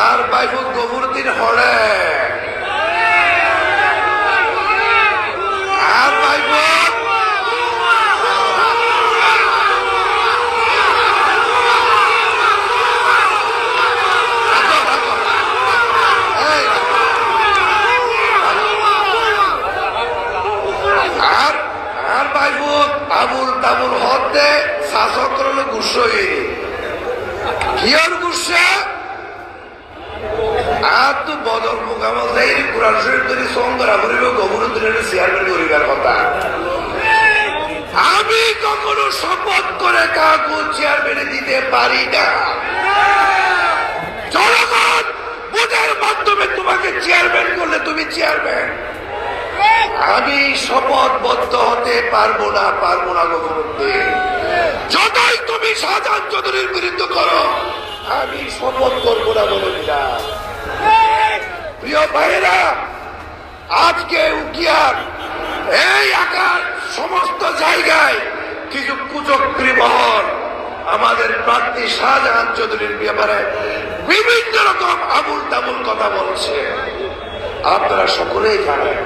আর বাইবু গবুরদিন হরে আর বাইবু আর বাইবু আবুল তাবুল হতে শাসক করলো গুসই কিয়র গুসা আর তো বদল মোকামল যাই কোরআন শরীফ ধরে সঙ্গরা করিব গবুর দিনের চেয়ারম্যান করিবার কথা আমি কখনো শপথ করে কাউকে চেয়ারম্যানে দিতে পারি না। জনগণ ভোটের মাধ্যমে তোমাকে চেয়ারম্যান করলে তুমি চেয়ারম্যান। আমি শপথবদ্ধ হতে পারবো না গবুরুদ্দিন। যতই তুমি শাহজাহান চৌধুরীর বিরুদ্ধে করো আমি শপথ করবো না বলে দিলাম। প্রিয় ভাইয়েরা, আজকে উকিয়ার এই আকার সমস্ত জায়গায় কিছু কুচক্রী মহল আমাদের প্রার্থী শাহজাহান চৌধুরীর ব্যাপারে বিভিন্ন রকম আবুল তাবুল কথা বলছে। আপনারা সকলেই জানেন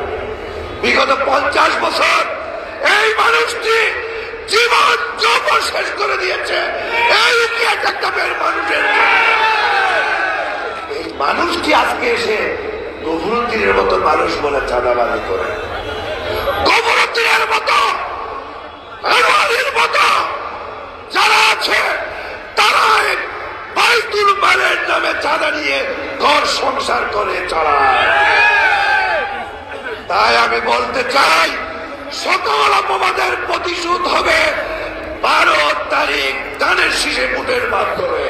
বিগত 50 বছর এই মানুষটি জীবন যৌবন শেষ করে দিয়েছে এই উকিয়া টাক্কাপের মানুষের। এই মানুষটি আজকে এসে গফুরুদ্দিনের মতো মানুষ বলে চাঁদাবাজি করে, গফুরুদ্দিনের মতো আনোয়ারের মতো যারা আছে তারা বাইতুল মালের নামে চাঁদা নিয়ে ঘর সংসার করে চালায়। তাই আমি বলতে চাই সকল অপবাদের প্রতিশোধ হবে 12 তারিখ ধানের শীষে ভোটের মাধ্যমে।